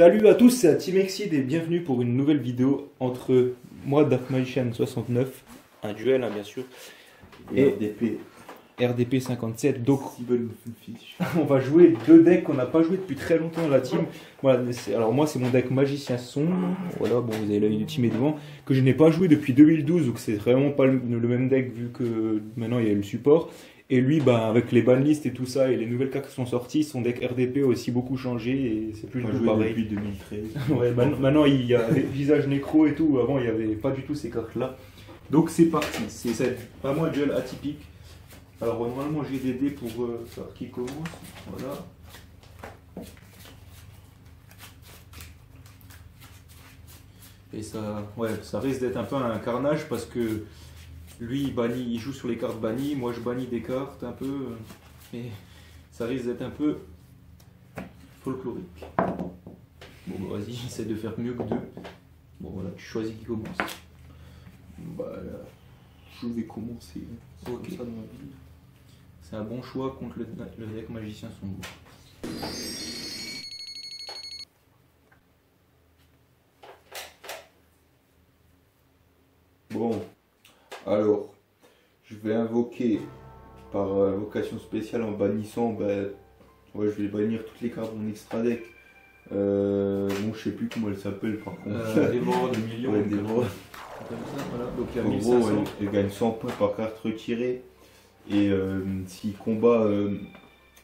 Salut à tous, c'est Team Exceed et bienvenue pour une nouvelle vidéo entre moi, Dark Magician 69, un duel bien sûr, et RDP 57. Donc on va jouer deux decks qu'on n'a pas joué depuis très longtemps dans la team. Voilà, alors moi c'est mon deck Magicien Sombre, voilà, bon vous avez l'œil du team et devant, que je n'ai pas joué depuis 2012, donc c'est vraiment pas le même deck vu que maintenant il y a le support. Et lui, bah, avec les banlists et tout ça, et les nouvelles cartes qui sont sorties, son deck RDP a aussi beaucoup changé, et c'est plus du tout pareil. Depuis 2013. Ouais, maintenant il y a des visages nécro et tout, avant il n'y avait pas du tout ces cartes-là. Donc c'est parti, c'est vraiment un duel atypique. Alors normalement j'ai des dés pour faire qui commence, voilà. Et ça, ouais, ça risque d'être un peu un carnage parce que lui il bannit, il joue sur les cartes bannies, moi je bannis des cartes un peu, et ça risque d'être un peu folklorique. Bon bah vas-y, j'essaie de faire mieux que deux. Bon voilà, tu choisis qui commence. Bah là, je vais commencer. Ok. Ça dans ma vie. C'est un bon choix contre le deck Magicien Sombre. Bon, alors, je vais invoquer par invocation spéciale en bannissant, ouais, je vais bannir toutes les cartes de mon extra deck. Bon, je sais plus comment elle s'appelle par contre. Dévoreur de millions. Ouais, Dévoreur. Comme ça, voilà. Donc il y a En 1500. gros, elle gagne 100 points par carte retirée. Et s'il combat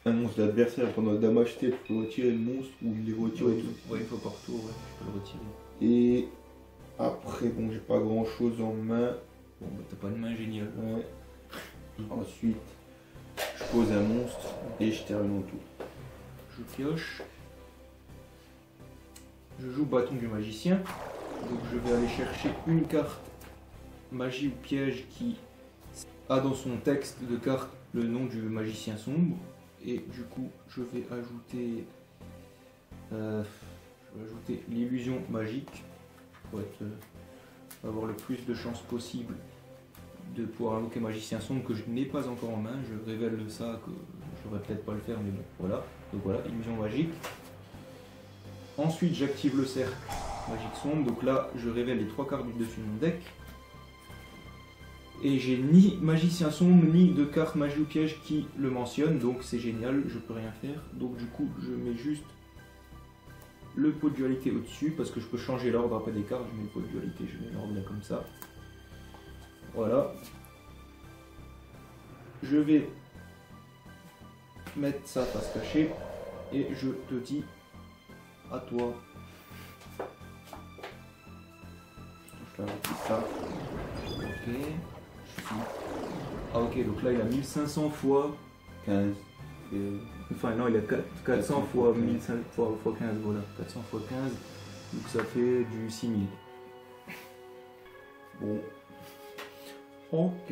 un monstre d'adversaire pendant le damage tête, il faut retirer le monstre ou il les retire. Ouais, il faut par tour, ouais, je peux le retirer. Et après, bon, j'ai pas grand chose en main. Bon, bah t'as pas une main géniale. Ouais. Ensuite, je pose un monstre et je termine mon tour. Je pioche. Je joue bâton du magicien. Donc je vais aller chercher une carte magie ou piège qui a dans son texte de carte le nom du magicien sombre. Et du coup, je vais ajouter l'illusion magique pour avoir le plus de chances possible de pouvoir invoquer magicien sombre que je n'ai pas encore en main. Je révèle ça, que je devrais peut-être pas le faire, mais bon, voilà. Donc voilà, illusion magique. Ensuite, j'active le cercle magique sombre. Donc là, je révèle les trois cartes du dessus de mon deck. Et j'ai ni magicien sombre, ni de carte magie ou piège qui le mentionne. Donc c'est génial, je peux rien faire. Donc du coup, je mets juste le pot de dualité au-dessus, parce que je peux changer l'ordre après des cartes. Je mets le pot de dualité, je mets l'ordre là comme ça. Voilà. Je vais mettre ça face cachée. Et je te dis à toi. Je fais un petit ça. Ok. Ah ok, donc là il a 1500 fois 15. Enfin non, il a 400 fois 1500 fois 15, voilà. 400 fois 15, donc ça fait du 6000. Bon. Ok.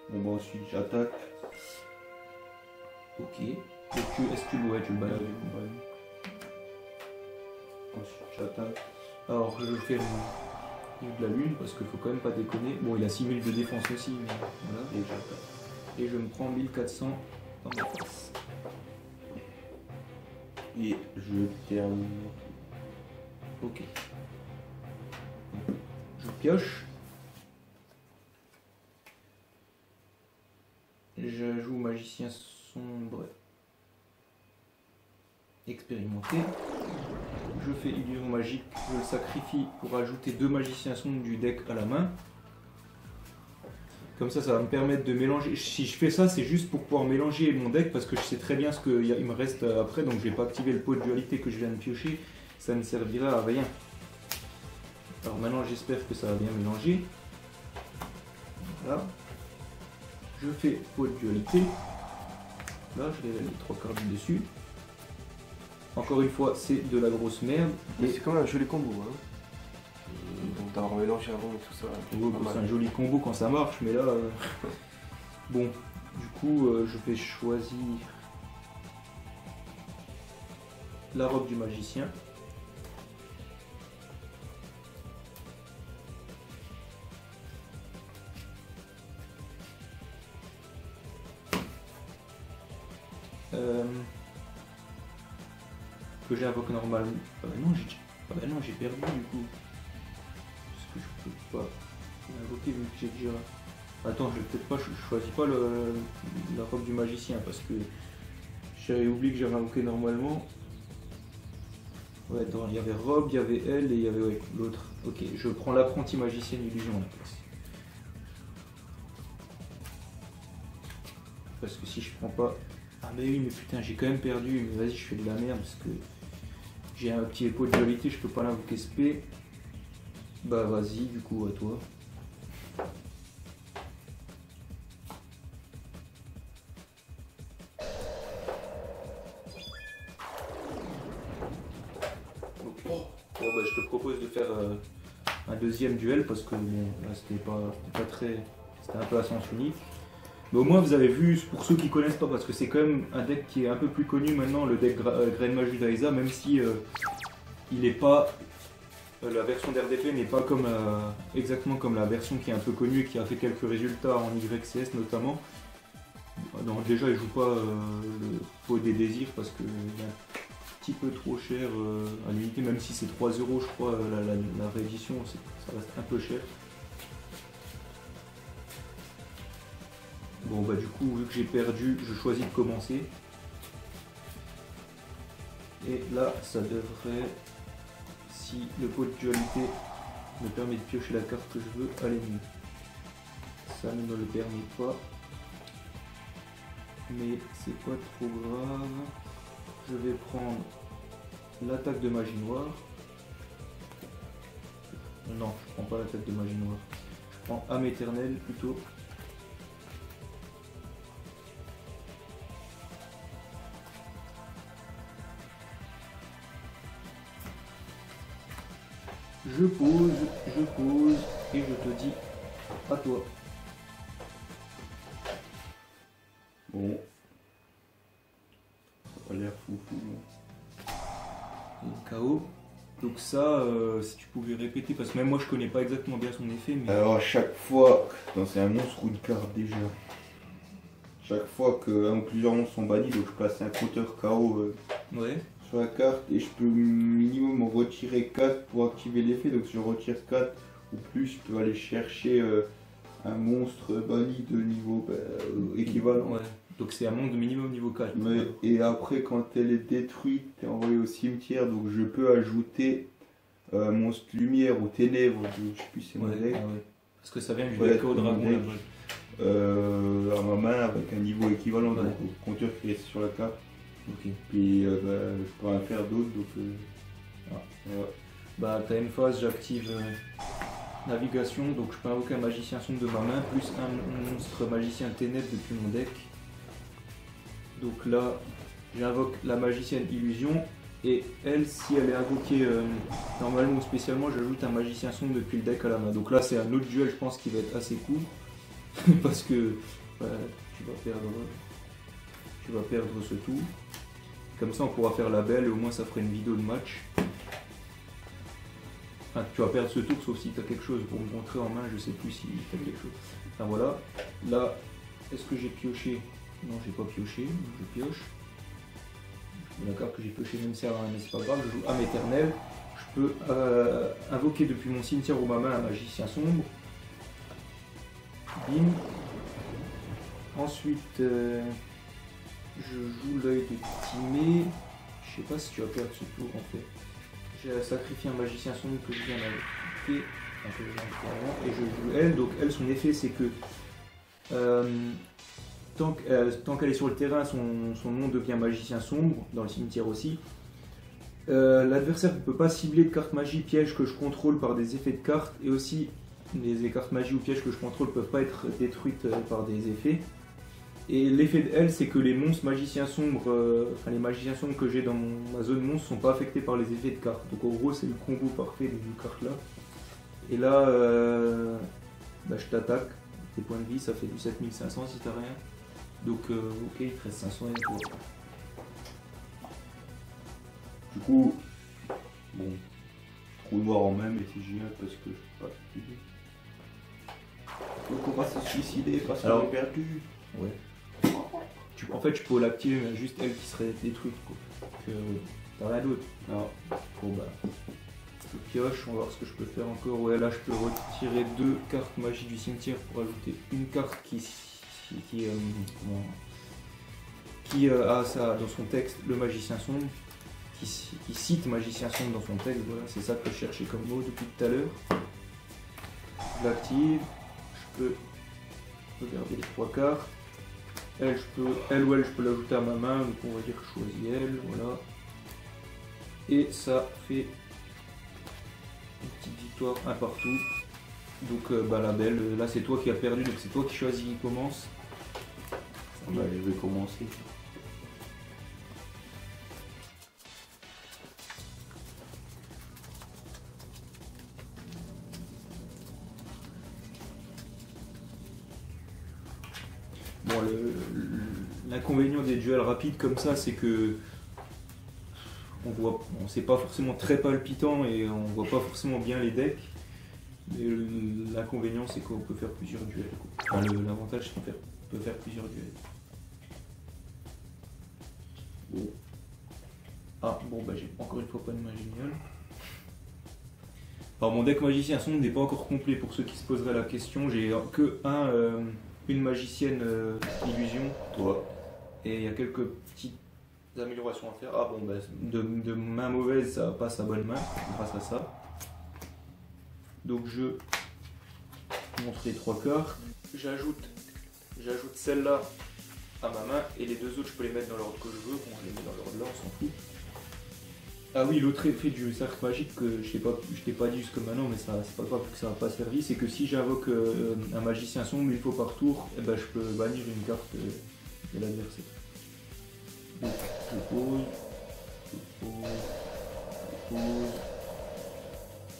Bon bah ensuite j'attaque. Ok. Est-ce que tu le balades du combat? Ensuite j'attaque. Alors je fais de la lune parce qu'il faut quand même pas déconner. Bon, il a 6000 de défense aussi, mais voilà. Et j'attaque. Et je me prends 1400 dans ma face. Et je termine. Ok. Je pioche. Je joue magicien sombre expérimenté. Je fais illusion magique, je le sacrifie pour ajouter 2 magiciens sombres du deck à la main. Comme ça va me permettre de mélanger. Si je fais ça, c'est juste pour pouvoir mélanger mon deck parce que je sais très bien ce qu'il me reste après, donc je vais pas activer le pot de dualité que je viens de piocher. Ça ne servira à rien. Alors maintenant, j'espère que ça va bien mélanger. Voilà. Je fais pot de dualité. Là, je révèle les 3 cartes du dessus. Encore une fois, c'est de la grosse merde. Mais c'est quand même un joli combo, hein. Donc d'avoir mélangé avant et tout ça. C'est un joli combo quand ça marche, mais là... Bon, du coup, je vais choisir la robe du magicien. que j'invoque normalement. Non, j'ai perdu du coup. Parce que je peux pas invoquer vu que j'ai déjà. Attends, je vais peut-être pas. Je choisis pas la robe du magicien parce que j'avais oublié que j'avais invoqué normalement. Ouais, attends, il y avait robe, il y avait elle et il y avait l'autre. Ok, je prends l'apprenti magicienne illusion à la place. Parce que si je prends pas. Ah mais oui, mais putain, j'ai quand même perdu. Mais vas-y, je fais de la merde parce que j'ai un petit épaule de dualité, je peux pas l'invoquer SP. Bah vas-y, du coup, à toi. Ok. Bon, bah, je te propose de faire un deuxième duel parce que bon, là c'était pas très. C'était un peu à sens unique. Mais au moins vous avez vu, pour ceux qui connaissent pas, parce que c'est quand même un deck qui est un peu plus connu maintenant, le deck Grain Magie d'Aiza, même si il est pas. La version d'RDP n'est pas comme exactement comme la version qui est un peu connue et qui a fait quelques résultats en YCS notamment. Donc déjà il joue pas le pot des désirs parce qu'il est un petit peu trop cher à l'unité, même si c'est 3 € je crois la réédition, ça reste un peu cher. Bon bah du coup vu que j'ai perdu, je choisis de commencer. Et là ça devrait, si le pot de dualité me permet de piocher la carte que je veux, aller mieux. Ça ne me le permet pas. Mais c'est pas trop grave. Je vais prendre l'attaque de magie noire. Non, je prends pas l'attaque de magie noire. Je prends âme éternelle plutôt. Je pose et je te dis à toi. Bon. Ça a l'air foufou. Et KO. Donc ça, si tu pouvais répéter, parce que même moi je connais pas exactement bien son effet. Mais... Alors à chaque fois, c'est un monstre ou une carte déjà. Chaque fois qu'un ou plusieurs monstres sont bannis, donc je place un compteur KO ouais. sur la carte et je peux minimum retirer 4 pour activer l'effet. Donc si je retire 4 ou plus, je peux aller chercher un monstre banni de niveau équivalent. Ouais. Donc c'est un monstre de minimum niveau 4. Mais, et après quand elle est détruite, elle est envoyée au cimetière, donc je peux ajouter monstre lumière ou ténèbres, je sais plus si c'est mon deck. Ah ouais. Parce que ça vient du deck au dragon là-bas. À ma main avec un niveau équivalent, Ouais. donc au compteur qui reste sur la carte. Ok. Puis je peux rien faire d'autre, donc ouais. Bah t'as une phase, j'active navigation, donc je peux invoquer un magicien sombre de ma main, plus un monstre magicien ténèbres depuis mon deck. Donc là, j'invoque la magicienne illusion, et elle, si elle est invoquée normalement ou spécialement, j'ajoute un magicien sombre depuis le deck à la main. Donc là c'est un autre duel je pense qui va être assez cool, parce que tu vas perdre ce tour. Comme ça on pourra faire la belle et au moins ça ferait une vidéo de match. Enfin, tu vas perdre ce tour sauf si tu as quelque chose pour me montrer en main, je sais plus si tu as quelque chose. Enfin voilà, là, est-ce que j'ai pioché? Non, j'ai pas pioché, donc je pioche. La carte que j'ai pioché ne me sert à rien, mais c'est pas grave, je joue âme éternelle. Je peux invoquer depuis mon cimetière ou ma main un magicien sombre. Bim. Ensuite, je joue l'œil de Timée. Je sais pas si tu vas perdre ce tour en fait. J'ai sacrifié un magicien sombre que je viens d'invoquer. Et je joue elle. Donc elle, son effet c'est que tant qu'elle est sur le terrain, son nom devient magicien sombre, dans le cimetière aussi. L'adversaire ne peut pas cibler de cartes magie pièges que je contrôle par des effets de cartes, et aussi les cartes magie ou pièges que je contrôle ne peuvent pas être détruites par des effets. Et l'effet de elle, c'est que les monstres magiciens sombres, les magiciens sombres que j'ai dans ma zone monstre sont pas affectés par les effets de cartes. Donc en gros, c'est le combo parfait des deux cartes là. Et là, je t'attaque. Tes points de vie, ça fait du 7500 si t'as rien. Donc ok, il te reste 500 et toi. Du coup, bon, trou noir en main, mais c'est génial parce que je peux pas activer. Donc on va se suicider parce qu'on est perdu. Ouais. En fait, je peux l'activer, mais juste elle qui serait détruite. Quoi. Donc, T'as rien d'autre? Non. Bon bah. Je pioche, on va voir ce que je peux faire encore. Ouais, là je peux retirer 2 cartes magie du cimetière pour ajouter une carte qui a ça dans son texte, le magicien sombre, qui cite magicien sombre dans son texte. Voilà, c'est ça que je cherchais comme mot depuis tout à l'heure. Je l'active, je peux regarder les 3 cartes. Elle ou elle, je peux l'ajouter à ma main, donc on va dire que je choisis elle, voilà. Et ça fait une petite victoire, un partout. Donc la belle, là c'est toi qui as perdu, donc c'est toi qui choisis qui commence. Bah, je vais commencer. Bon, l'inconvénient des duels rapides comme ça, c'est que c'est pas forcément très palpitant et on voit pas forcément bien les decks. Mais l'inconvénient, c'est qu'on peut faire plusieurs duels. Enfin, l'avantage, c'est qu'on peut faire plusieurs duels. Bon. Ah, bon, bah j'ai encore une fois pas de magie géniale. Alors, mon deck magicien sombre n'est pas encore complet pour ceux qui se poseraient la question. J'ai que une magicienne illusion. Toi. Et il y a quelques petites améliorations à faire. Ah bon, bah, de main mauvaise, ça passe à bonne main grâce à ça. Donc je montre les 3 cartes. J'ajoute celle-là à ma main et les 2 autres, je peux les mettre dans l'ordre que je veux. Bon, je les mets dans l'ordre là, on s'en fout. Ah oui, l'autre effet du cercle magique que je t'ai pas dit jusque maintenant, mais ça c'est pas grave que ça n'a pas servi, c'est que si j'invoque un magicien sombre une fois par tour, eh ben, je peux bannir une carte de l'adversaire. Donc je pose,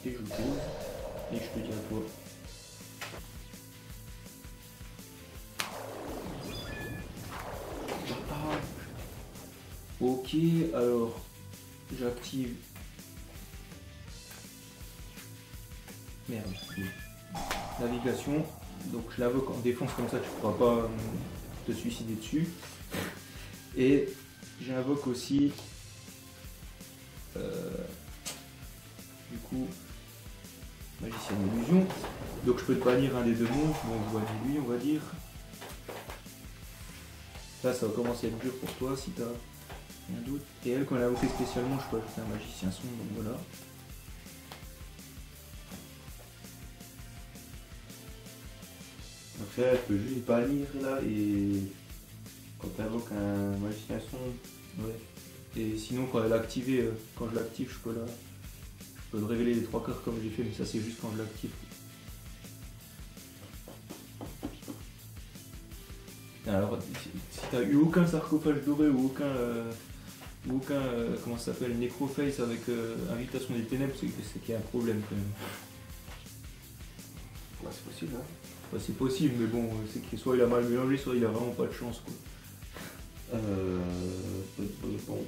et je pose, et je te dis à toi. Ok, alors j'active. Merde. Navigation. Donc je l'invoque en défense comme ça, tu ne pourras pas te suicider dessus. Et j'invoque aussi du coup magicien d'illusion. Donc je peux te bannir un des 2 monstres, donc je bannir lui on va dire. Là ça va commencer à être dur pour toi si tu as rien d'autre. Et elle quand elle a invoqué spécialement je peux ajouter un magicien sombre, donc voilà. Donc ça, elle peut juste bannir là et quand tu invoques un magicien sombre. Ouais. Et sinon quand elle est activée, quand je l'active je peux le révéler les 3 cartes comme j'ai fait, mais ça c'est juste quand je l'active. Alors si t'as eu aucun sarcophage doré ou aucun comment ça s'appelle, nécroface avec invitation des ténèbres, c'est qu'il y a un problème quand même. Ouais, c'est possible hein. Bah, c'est possible, mais bon, c'est que soit il a mal mélangé, soit il a vraiment pas de chance quoi. Bon.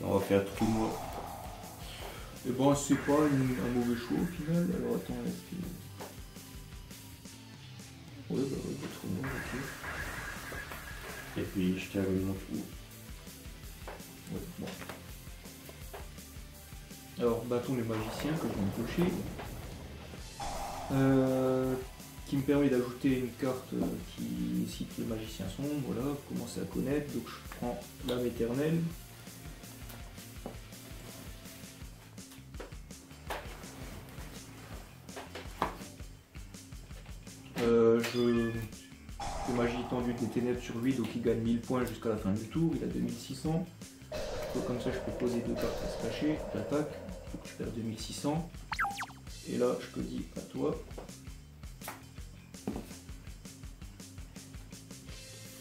On va faire tout moi. Et bon, c'est pas un mauvais choix au final. Alors attends, est-ce que. Ouais, bah, votre nom, ok. Et puis je termine mon tour. Ouais, bon. Alors, bâton les magiciens que je viens de cocher. Qui me permet d'ajouter une carte qui cite le magicien sombre. Voilà, vous commencez à connaître. Donc je prends l'âme éternelle. Je magie étendue des ténèbres sur lui, donc il gagne 1000 points jusqu'à la fin du tour, il a 2600. Donc, comme ça je peux poser 2 cartes à se cacher, j'attaque, donc je perds 2600. Et là je peux dire à toi.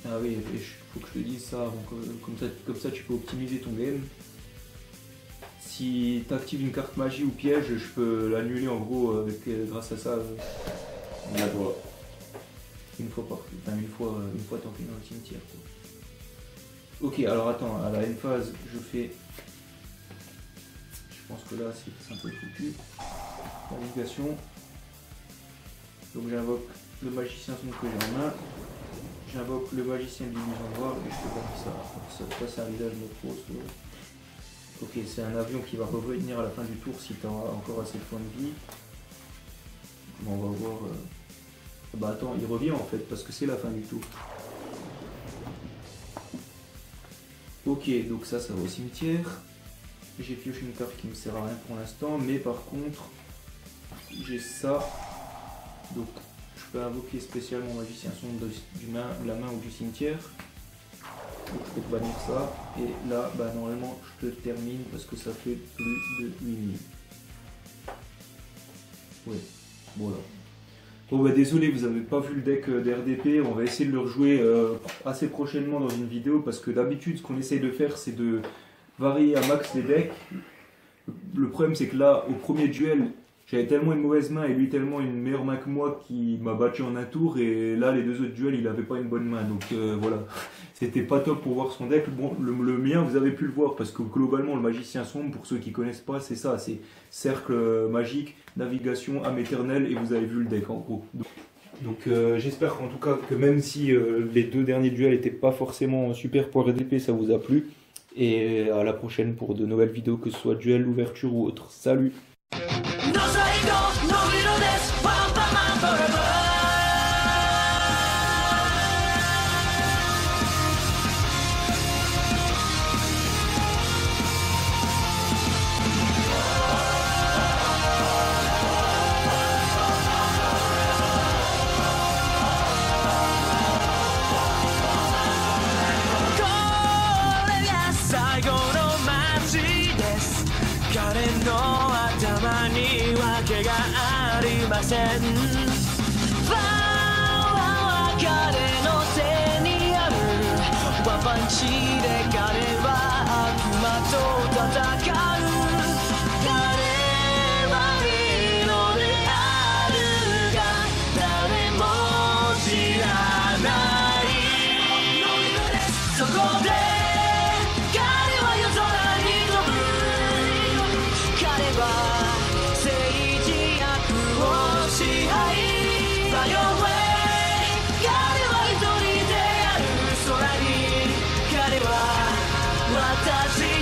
Ah oui, il faut que je te dise ça, donc, comme ça tu peux optimiser ton game. Si tu actives une carte magie ou piège, je peux l'annuler en gros grâce à ça. Une fois tant qu'il est dans le cimetière. Quoi. Ok, alors attends, à la end phase, je fais. Je pense que là c'est un peu foutu. Navigation. Donc j'invoque le magicien sombre que j'ai en main. J'invoque le magicien d'illusion noire et je peux bannir ça. Ça c'est un visage de trop. Ok, c'est un avion qui va revenir à la fin du tour si tu as encore assez de points de vie. Bon, on va voir. Bah attends, il revient en fait parce que c'est la fin du tour. Ok, donc ça va au cimetière. J'ai pioché une carte qui me sert à rien pour l'instant, mais par contre, j'ai ça. Donc je peux invoquer spécialement magicien sombre de la main ou du cimetière. Donc je peux bannir ça. Et là, bah normalement, je te termine parce que ça fait plus de 8000. Ouais, voilà. Bon bah désolé, vous n'avez pas vu le deck d'RDP, on va essayer de le rejouer assez prochainement dans une vidéo parce que d'habitude ce qu'on essaye de faire c'est de varier à max les decks. Le problème c'est que là au premier duel j'avais tellement une mauvaise main et lui tellement une meilleure main que moi qui m'a battu en un tour et là les deux autres duels il avait pas une bonne main donc voilà, c'était pas top pour voir son deck. Bon, le mien vous avez pu le voir parce que globalement le magicien sombre pour ceux qui connaissent pas c'est ça, c'est cercle magique, navigation, âme éternelle et vous avez vu le deck en gros. Donc j'espère en tout cas que même si les deux derniers duels n'étaient pas forcément super pour RDP ça vous a plu et à la prochaine pour de nouvelles vidéos que ce soit duel, ouverture ou autre. Salut!ファンは彼の手にあるワンパンチで彼は悪魔と戦う彼はヒーローであるが誰も知らないそこで彼は夜空に飛ぶ彼は支配 Fly away 彼は一人である空に彼は私